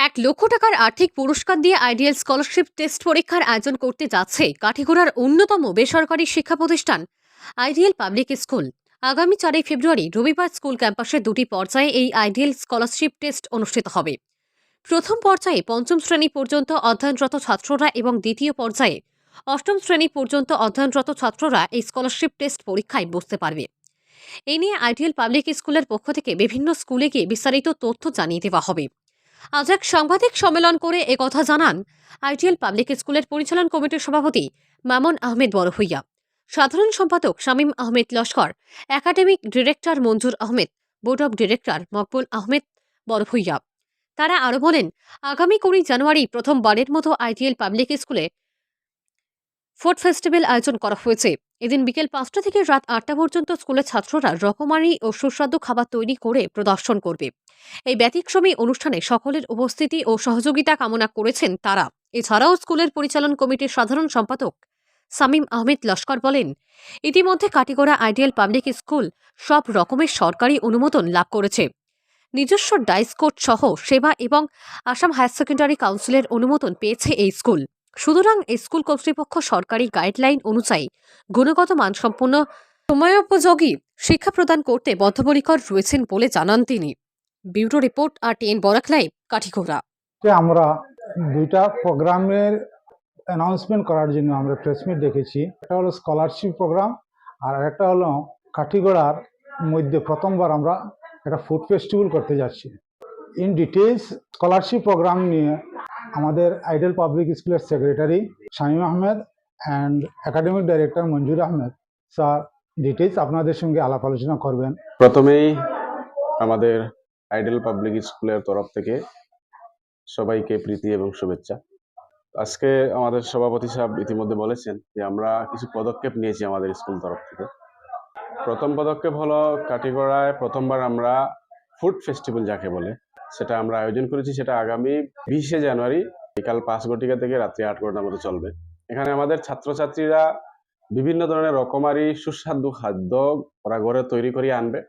1,00,000 টাকার আর্থিক পুরস্কার দিয়ে আইডিয়াল স্কলারশিপ টেস্ট পরীক্ষার আয়োজন করতে যাচ্ছে কাঠিগড়ার অন্যতম বেসরকারি শিক্ষা প্রতিষ্ঠান আইডিয়াল পাবলিক স্কুল। আগামী 4 ফেব্রুয়ারি রবিবার স্কুল ক্যাম্পাসে দুটি পর্যায়ে এই আইডিয়াল স্কলারশিপ টেস্ট অনুষ্ঠিত হবে। প্রথম পর্যায়ে পঞ্চম শ্রেণী পর্যন্ত অধ্যয়নরত ছাত্ররা এবং দ্বিতীয় পর্যায়ে অষ্টম শ্রেণী পর্যন্ত অধ্যয়নরত ছাত্ররা এই স্কলারশিপ টেস্ট পরীক্ষায় বসতে পারবে। এ নিয়ে আইডিয়াল পাবলিক স্কুলের পক্ষ থেকে বিভিন্ন স্কুলে গিয়ে বিস্তারিত তথ্য জানিয়ে দেওয়া হবে। আজ এক সাংবাদিক সম্মেলন করে একথা জানান আইডিয়াল পাবলিক স্কুলের পরিচালন কমিটির সভাপতি মামুন আহমেদ বড়ভূইয়া, সাধারণ সম্পাদক Shamim Ahmed Laskar, academic director Manzoor Ahmed, board of director Maqbool Ahmed Barbhuiya. তারা আরও বলেন, আগামী 20 জানুয়ারি প্রথমবারের মতো আইডিয়াল পাবলিক স্কুলে ফুড ফেস্টিভ্যাল আয়োজন করা হয়েছে। এদিন বিকেল 5টা থেকে রাত 8টা পর্যন্ত স্কুলের ছাত্ররা রকমারি ও সুস্বাদু খাবার তৈরি করে প্রদর্শন করবে। এই ব্যতিক্রমী অনুষ্ঠানে সকলের উপস্থিতি ও সহযোগিতা কামনা করেছেন তারা। এছাড়াও স্কুলের পরিচালন কমিটির সাধারণ সম্পাদক শামীম আহমেদ লস্কর বলেন, ইতিমধ্যে কাটিগড়া আইডিয়াল পাবলিক স্কুল সব রকমের সরকারি অনুমোদন লাভ করেছে। নিজস্ব ডাইস কোড সহ সেবা এবং আসাম হায়ার সেকেন্ডারি কাউন্সিলের অনুমোদন পেয়েছে এই স্কুল। সুতরাং এই স্কুল কর্তৃপক্ষ সরকারি গাইডলাইন অনুযায়ী গুণগত মানসম্পন্ন সময়োপযোগী শিক্ষা প্রদান করতে বদ্ধপরিকর রয়েছেন বলে জানান তিনি। Bureau report RTN Barak live, Kathigora. আমরা দুইটা প্রোগ্রামের অ্যানাউন্সমেন্ট করার জন্য আমরা প্রেস মিট ডেকেছি। একটা হলো স্কলারশিপ প্রোগ্রাম, আর একটা হলো কাঠিগড়ার মধ্যে প্রথমবার আমরা একটা ফুড ফেস্টিভ্যাল করতে যাচ্ছি। ইন ডিটেলস স্কলারশিপ প্রোগ্রাম নিয়ে আমাদের আইডিয়াল পাবলিক স্কুলের secretary Shamim Ahmed and academic director Manzoor Ahmed sir details আপনাদের সঙ্গে আলাপ আলোচনা করবেন। প্রথমেই আমাদের আইডিয়াল পাবলিক স্কুলের তরফ থেকে সবাইকে প্রীতি এবং শুভেচ্ছা। আজকে আমাদের সভাপতি সাহেব ইতিমধ্যে বলেছেন যে আমরা কিছু পদক্ষেপ নিয়েছি আমাদের স্কুল তরফ থেকে। প্রথম পদক্ষেপ হলো কাঠিগড়ায় প্রথমবার আমরা ফুড ফেস্টিভ্যাল যাকে বলে সেটা আমরা আয়োজন করেছি। সেটা আগামী 20 জানুয়ারি বিকাল 5 ঘটিকা থেকে রাত্রি 8 ঘটার মতো চলবে। এখানে আমাদের ছাত্রছাত্রীরা বিভিন্ন ধরনের রকমারি সুস্বাদু খাদ্য ওরা ঘরে তৈরি করে আনবে।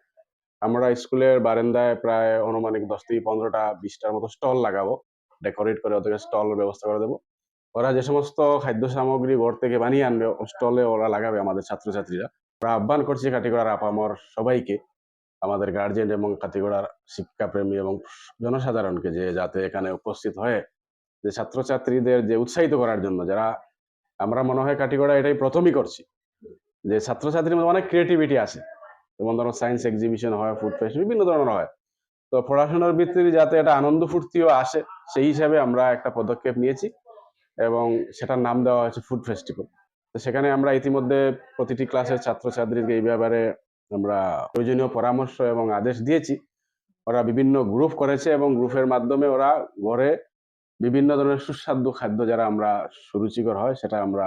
আমরা স্কুলের বারান্দায় প্রায় অনুমানিক 10 থেকে 15টা 20টার মতো স্টল লাগাবো, ডেকোরেট করে ওদেরকে স্টলের ব্যবস্থা করে দেবো। ওরা যে সমস্ত খাদ্য সামগ্রী ঘর থেকে বানিয়ে আনবে স্টলে ওরা লাগাবে আমাদের ছাত্রছাত্রীরা। আমরা আহ্বান করছি কাঠিগড়ার আপামর সবাইকে, আমাদের গার্জিয়ান এবং কাঠিগড়ার শিক্ষাপ্রেমী এবং জনসাধারণকে যে যাতে এখানে উপস্থিত হয়ে যে ছাত্রছাত্রীদের যে উৎসাহিত করার জন্য, যারা আমরা মনে হয় কাঠিগড়া এটাই প্রথমই করছি, যে ছাত্রছাত্রীর মধ্যে অনেক ক্রিয়েটিভিটি আছে। যেমন ধরো সায়েন্স এক্সিবিশন হয়, ফুড ফেস্ট বিভিন্ন ধরনের হয়। তো পড়াশোনার ভিত্তিতে যাতে একটা আনন্দ ফুর্তিও আসে সেই হিসাবে আমরা একটা পদক্ষেপ নিয়েছি এবং সেটার নাম দেওয়া হয়েছে ফুড ফেস্টিভ্যাল। তো সেখানে আমরা ইতিমধ্যে প্রতিটি ক্লাসের ছাত্রছাত্রীকে এই ব্যাপারে আমরা প্রয়োজনীয় পরামর্শ এবং আদেশ দিয়েছি। ওরা বিভিন্ন গ্রুপ করেছে এবং গ্রুপের মাধ্যমে ওরা ঘরে বিভিন্ন ধরনের সুস্বাদু খাদ্য যারা আমরা সুরুচিকর হয় সেটা আমরা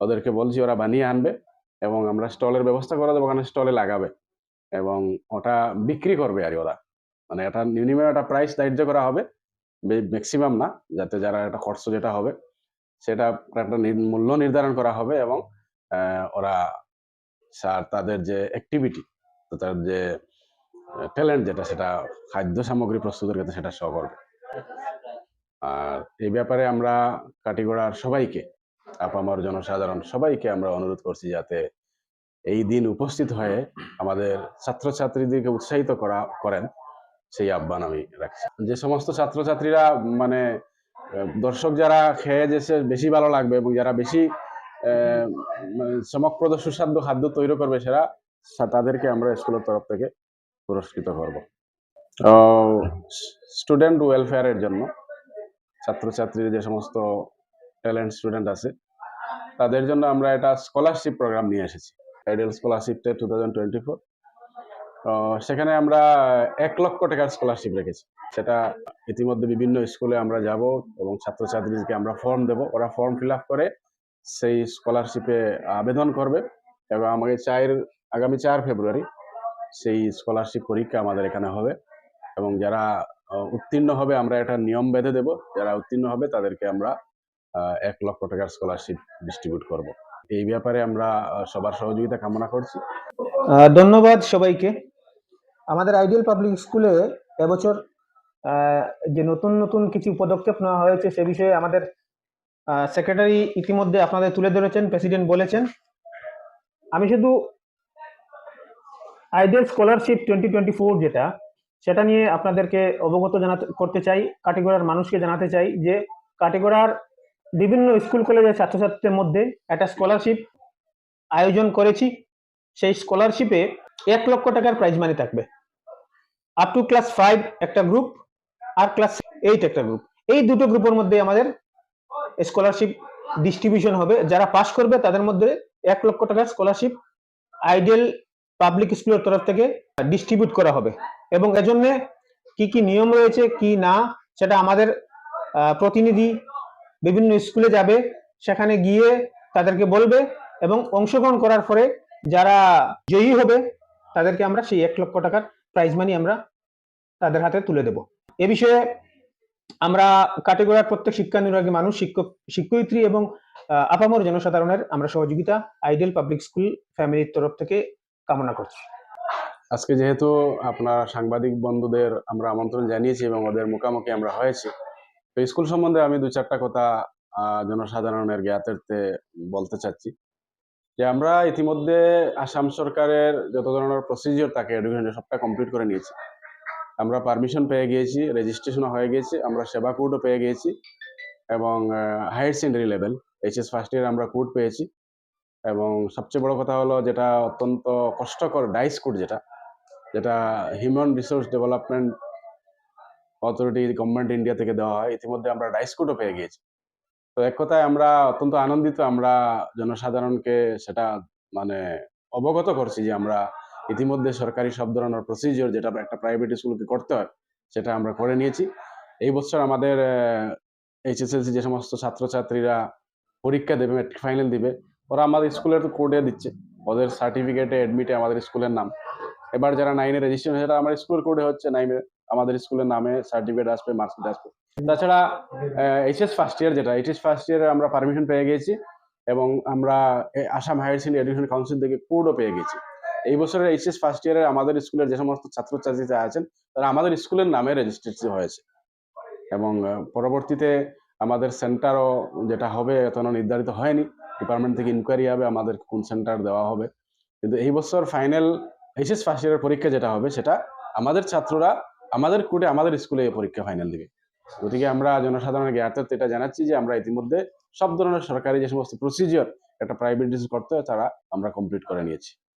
ওদেরকে বলছি ওরা বানিয়ে আনবে এবং আমরা স্টলের ব্যবস্থা করে দেবো, ওখানে স্টলে লাগাবে এবং ওটা বিক্রি করবে। আর ওরা মানে এটা মিনিমাম একটা প্রাইস ধার্য করা হবে, ম্যাক্সিমাম না, যাতে যারা একটা খরচ যেটা হবে সেটা একটা মূল্য নির্ধারণ করা হবে এবং ওরা তাদের যে অ্যাক্টিভিটি, তাদের যে ট্যালেন্ট যেটা সেটা খাদ্য সামগ্রী প্রস্তুতের ক্ষেত্রে সেটা সহ করবে। আর এই ব্যাপারে আমরা কাঠিগড়ার সবাইকে, আপামর জনসাধারণ সবাইকে আমরা অনুরোধ করছি যাতে এই দিন উপস্থিত হয়ে আমাদের ছাত্রছাত্রীদেরকে উৎসাহিত করেন, সেই আহ্বান আমি রাখছি। যে সমস্ত ছাত্রছাত্রীরা মানে দর্শক যারা খেয়ে যেছে বেশি ভালো লাগবে এবং যারা বেশি চমকপ্রদ সুস্বাদু খাদ্য তৈরি করবে সেরা তাদেরকে আমরা স্কুলের তরফ থেকে পুরস্কৃত করব। স্টুডেন্ট ওয়েলফেয়ারের জন্য ছাত্রছাত্রীর যে সমস্ত ট্যালেন্ট স্টুডেন্ট আছে তাদের জন্য আমরা একটা স্কলারশিপ প্রোগ্রাম নিয়ে এসেছি, আইডিয়াল স্কলারশিপ 2024। সেখানে আমরা 1 লক্ষ টাকার স্কলারশিপ রেখেছি। সেটা ইতিমধ্যে বিভিন্ন স্কুলে আমরা যাব এবং ছাত্রছাত্রীদেরকে আমরা ফর্ম দেব, ওরা ফর্ম ফিল আপ করে সেই স্কলারশিপে আবেদন করবে এবং আগামী 4 ফেব্রুয়ারি সেই স্কলারশিপ পরীক্ষা আমাদের এখানে হবে এবং যারা উত্তীর্ণ হবে আমরা একটা নিয়ম বেঁধে দেব, যারা উত্তীর্ণ হবে তাদেরকে আমরা 1 লক্ষ টাকার স্কলারশিপ ডিস্ট্রিবিউট করব। এই ব্যাপারে আমরা সবার সহযোগিতা কামনা করছি। ধন্যবাদ সবাইকে। আমাদের আইডিয়াল পাবলিক স্কুলে এবছর আহ, যে নতুন নতুন কিছু পদক্ষেপ নেওয়া হয়েছে সে বিষয়ে আমাদের সেক্রেটারি ইতিমধ্যে আপনাদের তুলে ধরেছেন, প্রেসিডেন্ট বলেছেন। আমি শুধু আইডিয়াল স্কলারশিপ 2024 যেটা, সেটা নিয়ে আপনাদেরকে অবগত করতে চাই, কাটিগড়ার মানুষকে জানাতে চাই যে কাটিগড়ার বিভিন্ন স্কুল কলেজের ছাত্রছাত্রীদের মধ্যে একটা স্কলারশিপ আয়োজন করেছি। সেই স্কলারশিপে 1 লক্ষ টাকার প্রাইজ মানি থাকবে। আপ টু ক্লাস 5 একটা গ্রুপ, আর ক্লাস 8 একটা গ্রুপ। এই দুটো গ্রুপের মধ্যে আমাদের স্কলারশিপ ডিস্ট্রিবিউশন হবে। যারা পাস করবে তাদের মধ্যে 1 লক্ষ টাকার স্কলারশিপ আইডিয়াল পাবলিক স্কুলের তরফ থেকে ডিস্ট্রিবিউট করা হবে। এবং এজন্য কি কি নিয়ম রয়েছে কি না সেটা আমাদের প্রতিনিধি বিভিন্ন স্কুলে যাবে, সেখানে গিয়ে তাদেরকে বলবে, এবং অংশগ্রহণ করার পরে যারা জয়ী হবে তাদেরকে আমরা সেই 1 লক্ষ টাকার প্রাইজ মানি আমরা তাদের হাতে তুলে দেব। এ বিষয়ে আমরা কাটিগড়ার প্রত্যেক শিক্ষানুরাগী মানুষ, শিক্ষয়িত্রী এবং আপামর জনসাধারণের আমরা সহযোগিতা আইডিয়াল পাবলিক স্কুল ফ্যামিলির তরফ থেকে কামনা করছি। আজকে যেহেতু আপনার সাংবাদিক বন্ধুদের আমরা আমন্ত্রণ জানিয়েছি এবং ওদের মুখোমুখি আমরা হয়েছি, তো স্কুল সম্বন্ধে আমি 2-4টা কথা জনসাধারণের জ্ঞাতার্থে বলতে চাচ্ছি। যে আমরা ইতিমধ্যে আসাম সরকারের যত ধরনের প্রসিজিওর থাকে এডুকেশনের সবটা কমপ্লিট করে নিয়েছি। আমরা পারমিশন পেয়ে গিয়েছি, রেজিস্ট্রেশনও হয়ে গিয়েছে, আমরা সেবা কোডও পেয়ে গিয়েছি, এবং higher secondary level HS first year আমরা কোড পেয়েছি। এবং সবচেয়ে বড় কথা হলো যেটা অত্যন্ত কষ্টকর ডাইস কোড, যেটা human resource development authority government India থেকে দেওয়া হয়, ইতিমধ্যে আমরা ডাইস কোডও পেয়ে গিয়েছি। তো এক কথায় আমরা অত্যন্ত আনন্দিত, আমরা জনসাধারণকে সেটা মানে অবগত করছি যে আমরা ইতিমধ্যে সরকারি সব ধরনের প্রসিজিওর যেটা একটা প্রাইভেট স্কুলকে করতে হয় সেটা আমরা করে নিয়েছি। এই বছর আমাদের এইচএসএলসি যে সমস্ত ছাত্রছাত্রীরা পরীক্ষা দেবে, ম্যাট্রিক ফাইনাল দিবে, ওরা আমাদের স্কুলের কোডে দিচ্ছে, ওদের সার্টিফিকেটে অ্যাডমিটে আমাদের স্কুলের নাম। এবার যারা 9-এ রেজিস্ট্রেশন, সেটা আমার স্কুলের কোডে হচ্ছে, 9-এ আমাদের স্কুলের নামে সার্টিফিকেট আসবে, মার্কশিট আসবে। তাছাড়া HS first year HS first ইয়ারে আমরা পারমিশন পেয়ে গেছি, এবং আমরা Assam higher secondary education council থেকে কোডও পেয়ে গেছি। এই বছরের এইচএস ফার্স্ট ইয়ারে আমাদের স্কুলের যে সমস্ত ছাত্রছাত্রীরা আছেন তারা আমাদের স্কুলের নামে রেজিস্ট্রেশন হয়েছে। এবং পরবর্তীতে আমাদের সেন্টারও যেটা হবে এখনো নির্ধারিত হয়নি, ডিপার্টমেন্ট থেকে ইনকোয়ারি হবে আমাদের কোন সেন্টার দেওয়া হবে। কিন্তু এই বছর ফাইনাল এইচএস ফার্স্ট ইয়ারের পরীক্ষা যেটা হবে সেটা আমাদের ছাত্ররা আমাদের কোডে আমাদের স্কুলে এই পরীক্ষা ফাইনাল দিবে। গতিকে আমরা জনসাধারণের জ্ঞাতার্থে এটা জানাচ্ছি যে আমরা ইতিমধ্যে সব ধরনের সরকারি যে সমস্ত প্রসিজিওর একটা প্রাইভেট স্কুল করতে হয় তারা আমরা কমপ্লিট করে নিয়েছি।